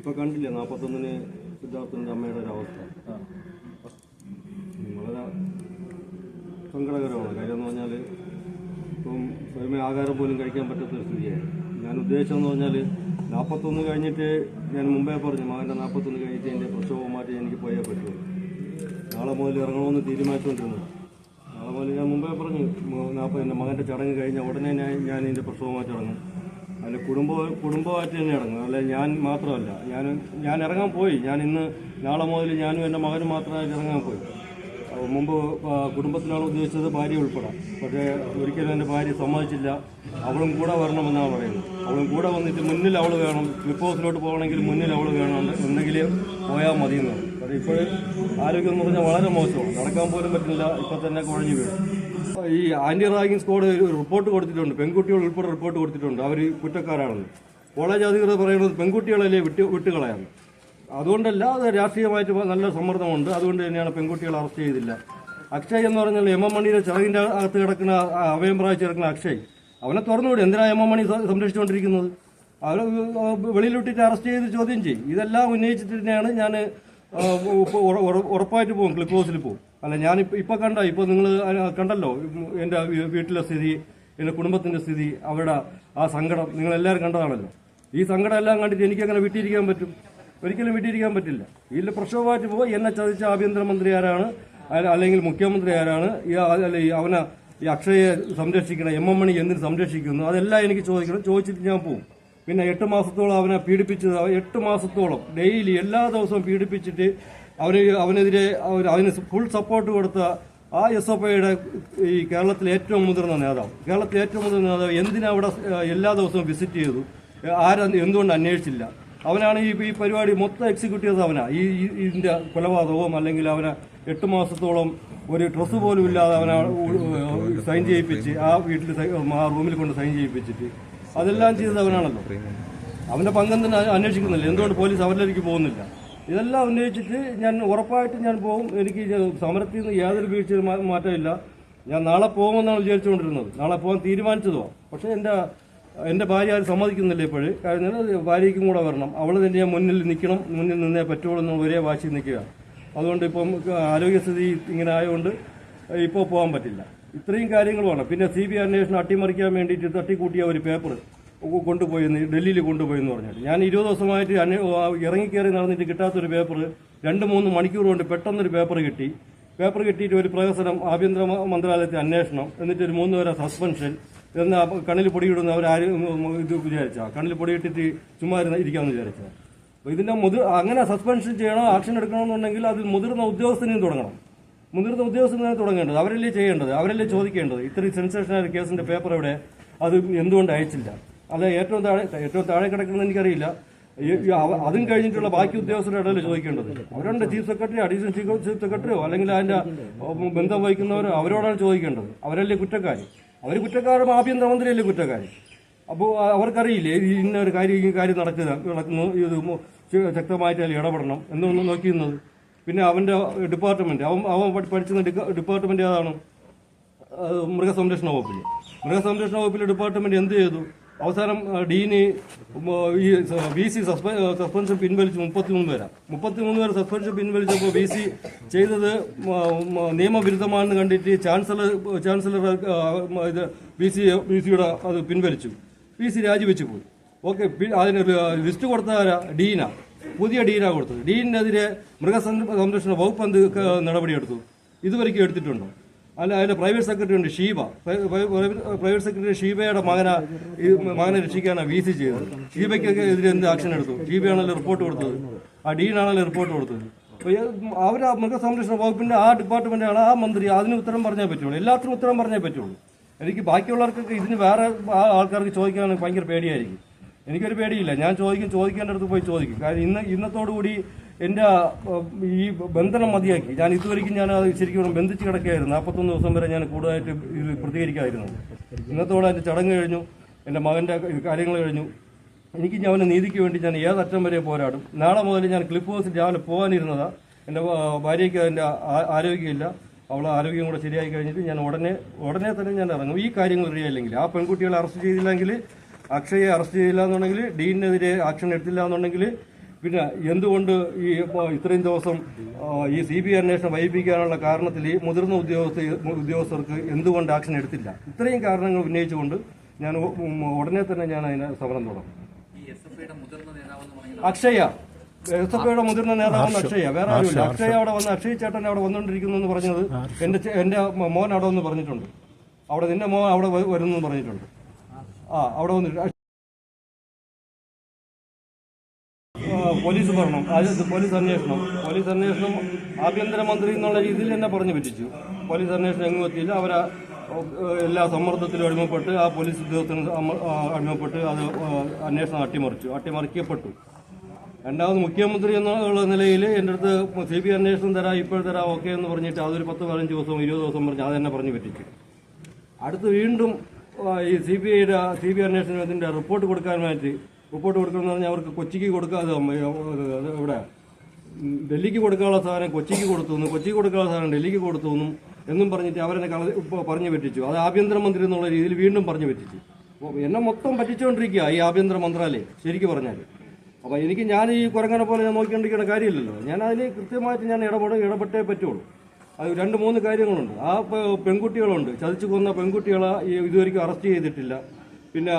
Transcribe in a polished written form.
ഇപ്പോൾ കണ്ടില്ലേ 41-ന് സിദ്ധാർത്ഥൻ്റെ അമ്മയുടെ ഒരു അവസ്ഥ വളരെ സങ്കടകരമാണ്. കാര്യം എന്ന് പറഞ്ഞാൽ ഇപ്പം സ്വയമേ ആഹാരം പോലും കഴിക്കാൻ പറ്റാത്തൊരു സ്ഥിതിയായി. ഞാൻ ഉദ്ദേശിച്ചതെന്ന് പറഞ്ഞാൽ 41 കഴിഞ്ഞിട്ട് ഞാൻ മുമ്പേ പറഞ്ഞു മകൻ്റെ 41 കഴിഞ്ഞിട്ട് എൻ്റെ പ്രസവം മാറ്റി എനിക്ക് പോയേ പറ്റുള്ളൂ. നാളെ മുതൽ ഇറങ്ങണമെന്ന് തീരുമാനിച്ചുകൊണ്ടിരുന്നത്. നാളെ മുതൽ ഞാൻ മുമ്പേ പറഞ്ഞു എൻ്റെ മകൻ്റെ ചടങ്ങ് കഴിഞ്ഞ ഉടനെ ഞാൻ എൻ്റെ പ്രസവമായിട്ട് ഇറങ്ങും. അല്ല കുടുംബമായിട്ട് തന്നെ ഇറങ്ങും. അല്ല ഞാൻ മാത്രമല്ല, ഞാൻ ഇറങ്ങാൻ പോയി. ഞാൻ ഇന്ന് നാളെ മുതൽ ഞാനും എൻ്റെ മകനും മാത്രമായിട്ട് ഇറങ്ങാൻ പോയി. മുമ്പ് കുടുംബത്തിലാണ് ഉദ്ദേശിച്ചത്, ഭാര്യ ഉൾപ്പെടാം. പക്ഷേ ഒരിക്കലും എൻ്റെ ഭാര്യ സമ്മതിച്ചില്ല. അവളും കൂടെ വരണമെന്നാണ് പറയുന്നത്. അവളും കൂടെ വന്നിട്ട് മുന്നിൽ അവൾ വേണം, ക്ലിപ്പ് ഹൗസിലോട്ട് പോകണമെങ്കിൽ മുന്നിൽ അവൾ വേണം, എന്തെങ്കിലും പോയാൽ മതിയെന്നാണ്. പക്ഷേ ഇപ്പോഴും ആരോഗ്യം എന്ന് പറഞ്ഞാൽ വളരെ മോശമാണ്. നടക്കാൻ പോലും പറ്റില്ല. ഇപ്പം തന്നെ കുഴഞ്ഞു വീഴും. ഈ ആന്റി റാഗിംഗ് സ്ക്വാഡ് ഒരു റിപ്പോർട്ട് കൊടുത്തിട്ടുണ്ട്. പെൺകുട്ടികൾ ഉൾപ്പെടെ റിപ്പോർട്ട് കൊടുത്തിട്ടുണ്ട് അവർ കുറ്റക്കാരാണെന്ന്. കോളേജ് അധികൃതർ പറയുന്നത് പെൺകുട്ടികളല്ലേ വിട്ടുകളയാണ്. അതുകൊണ്ടല്ല, അത് രാഷ്ട്രീയമായിട്ട് നല്ല സമ്മർദ്ദമുണ്ട്. അതുകൊണ്ട് തന്നെയാണ് പെൺകുട്ടികളെ അറസ്റ്റ് ചെയ്തില്ല. അക്ഷയ് എന്ന് പറഞ്ഞാൽ MM മണിയുടെ ചിറകിൻ്റെ അകത്ത് കിടക്കുന്ന അവയം പ്രാപിച്ച് കിടക്കുന്ന അക്ഷയ്, അവനെ തുറന്നുകൂടി. എന്തിനാ MM മണി സംരക്ഷിച്ചുകൊണ്ടിരിക്കുന്നത്? അവരെ വെളിയിലിട്ടിട്ട് അറസ്റ്റ് ചെയ്ത് ചോദ്യം ചെയ്യും. ഇതെല്ലാം ഉന്നയിച്ചിട്ട് തന്നെയാണ് ഞാൻ ഉറപ്പായിട്ട് പോകും, ക്ലിപ്പ് ഹൗസിൽ പോകും. അല്ല ഞാൻ ഇപ്പോൾ നിങ്ങൾ കണ്ടല്ലോ എൻ്റെ വീട്ടിലെ സ്ഥിതി, എൻ്റെ കുടുംബത്തിൻ്റെ സ്ഥിതി, അവരുടെ ആ സങ്കടം നിങ്ങളെല്ലാവരും കണ്ടതാണല്ലോ. ഈ സങ്കടം എല്ലാം കണ്ടിട്ട് എനിക്കങ്ങനെ വിട്ടിരിക്കാൻ പറ്റും? ഒരിക്കലും വിട്ടിരിക്കാൻ പറ്റില്ല. ഇതിൻ്റെ പ്രക്ഷോഭമായിട്ട് പോയി എന്നെ ചതിച്ച ആഭ്യന്തരമന്ത്രി ആരാണ്, അല്ലെങ്കിൽ മുഖ്യമന്ത്രി ആരാണ്, ഈ അക്ഷയെ സംരക്ഷിക്കണം, MM മണി എന്തിന് സംരക്ഷിക്കുന്നു, അതെല്ലാം എനിക്ക് ചോദിക്കണം. ചോദിച്ചിട്ട് ഞാൻ പോകും. പിന്നെ 8 മാസത്തോളം അവനെ പീഡിപ്പിച്ചത്, 8 മാസത്തോളം ഡെയിലി എല്ലാ ദിവസവും പീഡിപ്പിച്ചിട്ട് അവനെതിരെ അതിന് ഫുൾ സപ്പോർട്ട് കൊടുത്ത ആ SFIയുടെ ഈ കേരളത്തിലെ ഏറ്റവും മുതിർന്ന നേതാവ് എന്തിനാ അവിടെ എല്ലാ ദിവസവും വിസിറ്റ് ചെയ്തു? എന്തുകൊണ്ട് അന്വേഷിച്ചില്ല? അവനാണ് ഈ പരിപാടി മൊത്തം എക്സിക്യൂട്ടീവ്. അവനാ ഇതിന്റെ കൊലപാതകവും, അല്ലെങ്കിൽ അവനെ 8 മാസത്തോളം ഒരു ഡ്രസ്സ് പോലും ഇല്ലാതെ അവനെ സൈൻ ചെയ്യിപ്പിച്ച് ആ വീട്ടിൽ ആ റൂമിൽ കൊണ്ട് സൈൻ ചെയ്യിപ്പിച്ചിട്ട് അതെല്ലാം ചെയ്തത് അവനാണല്ലോ. അവന്റെ പങ്കെന്തിന് അന്വേഷിക്കുന്നില്ല? എന്തുകൊണ്ട് പോലീസ് അവരിലേക്ക് പോകുന്നില്ല? ഇതെല്ലാം ഉന്നയിച്ചിട്ട് ഞാൻ ഉറപ്പായിട്ട് ഞാൻ പോകും. എനിക്ക് സമരത്തിൽ നിന്ന് യാതൊരു വീഴ്ചയും മാറ്റമില്ല. ഞാൻ നാളെ പോകുമെന്നാണ് വിചാരിച്ചുകൊണ്ടിരുന്നത്. നാളെ പോകാൻ തീരുമാനിച്ചതോ. പക്ഷേ എൻ്റെ ഭാര്യ ആരും സമ്മതിക്കുന്നില്ല ഇപ്പോഴും. കാരണം ഭാര്യയ്ക്കും കൂടെ വരണം. അവൾ തന്നെ ഞാൻ മുന്നിൽ നിന്നേ പറ്റുള്ളൂ എന്ന് ഒരേ വാശി നിൽക്കുക. അതുകൊണ്ട് ഇപ്പം ആരോഗ്യസ്ഥിതി ഇങ്ങനെ ആയതുകൊണ്ട് ഇപ്പോൾ പോകാൻ പറ്റില്ല. ഇത്രയും കാര്യങ്ങൾ വേണം. പിന്നെ CBI അന്വേഷണം അട്ടിമറിക്കാൻ വേണ്ടിയിട്ട് തട്ടിക്കൂട്ടിയ ഒരു പേപ്പർ ഡൽഹിയിൽ കൊണ്ടുപോയെന്ന് പറഞ്ഞാൽ, ഞാൻ 20 ദിവസമായിട്ട് ഇറങ്ങിക്കയറി നടന്നിട്ട് കിട്ടാത്തൊരു പേപ്പർ 2-3 മണിക്കൂർ കൊണ്ട് പെട്ടെന്നൊരു പേപ്പർ കിട്ടിയിട്ട് ഒരു പ്രഹസനം, ആഭ്യന്തര മന്ത്രാലയത്തിൽ അന്വേഷണം, എന്നിട്ട് ഒരു 3 പേരെ സസ്പെൻഷൻ എന്ന് കണ്ണിൽ പൊടിയിടുന്ന അവരാരും ഇത് വിചാരിച്ചാൽ കണ്ണിൽ പൊടിയിട്ടിട്ട് ചുമ്മാ ഇരിക്കാമെന്ന് വിചാരിച്ചാൽ. അപ്പോൾ ഇതിൻ്റെ അങ്ങനെ സസ്പെൻഷൻ ചെയ്യണോ, ആക്ഷൻ എടുക്കണമെന്നുണ്ടെങ്കിൽ അത് മുതിർന്ന ഉദ്യോഗസ്ഥനെയും തുടങ്ങേണ്ടത്. അവരല്ലേ ചെയ്യേണ്ടത്, അവരല്ലേ ചോദിക്കേണ്ടത്. ഇത്രയും സെൻസേഷനായ കേസിന്റെ പേപ്പർ എവിടെ, അത് എന്തുകൊണ്ട് അയച്ചില്ല? അല്ല ഏറ്റവും താഴെ കിടക്കുന്നത് എനിക്കറിയില്ല. അതും കഴിഞ്ഞിട്ടുള്ള ബാക്കി ഉദ്യോഗസ്ഥരുടെ ഇടയിൽ ചോദിക്കേണ്ടത്. അവരുടെ ചീഫ് സെക്രട്ടറി, അഡീഷണൽ ചീഫ് സെക്രട്ടറിയോ അല്ലെങ്കിൽ അതിന്റെ ബന്ധം വഹിക്കുന്നവരോ അവരോടാണ് ചോദിക്കേണ്ടത്. അവരല്ലേ കുറ്റക്കാരി? അവർ കുറ്റക്കാരും ആഭ്യന്തരമന്ത്രിയല്ലേ കുറ്റക്കാരി? അപ്പോൾ അവർക്കറിയില്ലേ ഇന്ന ഒരു കാര്യം നടക്കുന്നു, ഇത് ശക്തമായിട്ട് അതിൽ ഇടപെടണം എന്നൊന്നും നോക്കിയിരുന്നത്. പിന്നെ അവന്റെ ഡിപ്പാർട്ട്മെന്റ്, അവൻ പഠിച്ചിരുന്ന ഡിപ്പാർട്ട്മെന്റ് ഏതാണ്? മൃഗസംരക്ഷണ വകുപ്പിലെ ഡിപ്പാർട്ട്മെന്റ് എന്ത് ചെയ്തു? അവസാനം ഡീന് ഈ VC സസ്പെൻഷൻ പിൻവലിച്ചു. 33 പേരെ സസ്പെൻഷൻ പിൻവലിച്ചപ്പോൾ VC ചെയ്തത് നിയമവിരുദ്ധമാണെന്ന് കണ്ടിട്ട് ചാൻസലർ ഇത് VCയുടെ അത് പിൻവലിച്ചു. VC രാജിവെച്ച് പോയി. ഓക്കെ, അതിന് ലിസ്റ്റ് കൊടുത്തതാരാ? ഡീനാ. പുതിയ ഡീനാ കൊടുത്തത്. ഡീനിനെതിരെ മൃഗസംരക്ഷണ വകുപ്പ് എന്ത് നടപടിയെടുത്തു? ഇതുവരെയ്ക്കും എടുത്തിട്ടുണ്ടോ? അല്ല, അതിന്റെ പ്രൈവറ്റ് സെക്രട്ടറി ഉണ്ട് ഷീബ. പ്രൈവറ്റ് സെക്രട്ടറി ഷീബയുടെ മകനെ രക്ഷിക്കാനാണ് VC ചെയ്തത്. ഷീബയ്ക്കൊക്കെ എതിരെ എന്ത് ആക്ഷൻ എടുത്തു? ഷീബയാണല്ലോ റിപ്പോർട്ട് കൊടുത്തത്, ആ ഡീനാണല്ലോ റിപ്പോർട്ട് കൊടുത്തത്. അവർ ആ മൃഗസംരക്ഷണ വകുപ്പിന്റെ ആ ഡിപ്പാർട്ട്മെന്റാണ്, ആ മന്ത്രി. അതിന് ഉത്തരം പറഞ്ഞേ പറ്റുള്ളൂ, എല്ലാത്തിനും ഉത്തരം പറഞ്ഞേ പറ്റുള്ളൂ. എനിക്ക് ബാക്കിയുള്ളവർക്കൊക്കെ ഇതിന് വേറെ ആൾക്കാർക്ക് ചോദിക്കാൻ ഭയങ്കര പേടിയായിരിക്കും. എനിക്കൊരു പേടിയില്ല. ഞാൻ ചോദിക്കേണ്ടടുത്ത് പോയി ചോദിക്കും. കാരണം ഇന്നത്തോടുകൂടി എൻ്റെ ഈ ബന്ധനം മതിയാക്കി. ഞാൻ ഇതുവരെയ്ക്കും ഞാൻ ശരിക്കും ബന്ധിച്ച് കിടക്കുകയായിരുന്നു. 41 ദിവസം വരെ ഞാൻ കൂടുതലായിട്ട് ഇത് പ്രതികരിക്കാമായിരുന്നു. ഇന്നത്തോടെ എൻ്റെ ചടങ്ങ് കഴിഞ്ഞു, എൻ്റെ മകൻ്റെ കാര്യങ്ങൾ കഴിഞ്ഞു. എനിക്ക് ഞാൻ അവൻ്റെ നീതിക്ക് വേണ്ടി ഞാൻ ഏതറ്റം വരെ പോരാടും. നാളെ മുതൽ ഞാൻ ക്ലിപ്പ് ഹൗസിൽ രാവിലെ പോകാനിരുന്നതാണ്. എൻ്റെ ഭാര്യയ്ക്ക് അതിൻ്റെ ആരോഗ്യമില്ല. അവളെ ആരോഗ്യം കൂടെ ശരിയായി കഴിഞ്ഞിട്ട് ഞാൻ ഉടനെ തന്നെ ഞാൻ ഇറങ്ങും. ഈ കാര്യങ്ങൾ അറിയില്ലെങ്കിൽ, ആ പെൺകുട്ടികളെ അറസ്റ്റ് ചെയ്തില്ലെങ്കിൽ, അക്ഷയെ അറസ്റ്റ് ചെയ്തില്ല എന്നുണ്ടെങ്കിൽ, ഡീനെതിരെ ആക്ഷൻ എടുത്തില്ല എന്നുണ്ടെങ്കിൽ, പിന്നെ എന്തുകൊണ്ട് ഇത്രയും ദിവസം ഈ CBI അന്വേഷണം വൈകിപ്പിക്കാനുള്ള കാരണത്തിൽ ഈ മുതിർന്ന ഉദ്യോഗസ്ഥർക്ക് എന്തുകൊണ്ട് ആക്ഷൻ എടുത്തില്ല? ഇത്രയും കാരണങ്ങൾ ഉന്നയിച്ചുകൊണ്ട് ഞാൻ ഉടനെ തന്നെ ഞാൻ അതിന് സമരം തുടങ്ങും. അക്ഷയ SFIയുടെ മുതിർന്ന നേതാവെന്ന് അക്ഷയ, വേറെ ആരുമില്ല. അക്ഷയ അവിടെ വന്ന് അക്ഷയ് ചേട്ടൻ അവിടെ വന്നുകൊണ്ടിരിക്കുന്നു എന്ന് പറഞ്ഞത് എന്റെ മോൻ അവിടെ വന്ന് പറഞ്ഞിട്ടുണ്ട്. അവിടെ നിന്റെ മോൻ അവിടെ വരുന്നു പറഞ്ഞിട്ടുണ്ട്. അവിടെ വന്നിട്ട് പോലീസ് ഭരണം, പോലീസ് അന്വേഷണം ആഭ്യന്തരമന്ത്രി എന്നുള്ള രീതിയിൽ എന്നെ പറഞ്ഞു പറ്റിച്ചു. പോലീസ് അന്വേഷണം എങ്ങും എത്തിയില്ല. അവരാ എല്ലാ സമ്മർദ്ദത്തിലും അടിമപ്പെട്ട് ആ പോലീസ് ഉദ്യോഗസ്ഥന് അടിമപ്പെട്ട് അത് അന്വേഷണം അട്ടിമറിക്കപ്പെട്ടു. രണ്ടാമത് മുഖ്യമന്ത്രി എന്നുള്ള നിലയിൽ എൻ്റെ അടുത്ത് CBI അന്വേഷണം തരാം, ഇപ്പോൾ തരാം, ഓക്കെ എന്ന് പറഞ്ഞിട്ട് അതൊരു 10-15 ദിവസം 20 ദിവസം പറഞ്ഞ് അതെന്നെ പറഞ്ഞു പറ്റിച്ചു. അടുത്ത് വീണ്ടും ഈ CBI അന്വേഷണത്തിൻ്റെ റിപ്പോർട്ട് കൊടുക്കാനായിട്ട് കൊടുക്കണമെന്ന് പറഞ്ഞാൽ അവർക്ക് കൊച്ചിക്ക് കൊടുക്കാതെ ഇവിടെ ഡൽഹിക്ക് കൊടുക്കാനുള്ള സാധനം കൊച്ചിക്ക് കൊടുക്കാനുള്ള സാധനം ഡൽഹിക്ക് കൊടുത്തു എന്നും പറഞ്ഞിട്ട് അവരെന്നെ പറഞ്ഞു പറ്റിച്ചു. അത് ആഭ്യന്തരമന്ത്രി എന്നുള്ള രീതിയിൽ വീണ്ടും പറഞ്ഞു പറ്റിച്ചു. അപ്പോൾ എന്നെ മൊത്തം പറ്റിച്ചുകൊണ്ടിരിക്കുക ഈ ആഭ്യന്തര മന്ത്രാലയം ശരിക്കും പറഞ്ഞാൽ. അപ്പോൾ ഞാൻ ഈ കുരങ്ങനെ പോലെ ഞാൻ നോക്കിക്കൊണ്ടിരിക്കുന്ന കാര്യമില്ലല്ലോ. ഞാൻ അതിൽ കൃത്യമായിട്ട് ഞാൻ ഇടപെട്ടേ പറ്റുള്ളൂ. അത് 2-3 കാര്യങ്ങളുണ്ട്. ആ പെൺകുട്ടികളുണ്ട്, ചതിച്ചു കൊന്ന പെൺകുട്ടികളെ ഇതുവരെയ്ക്കും അറസ്റ്റ് ചെയ്തിട്ടില്ല. പിന്നെ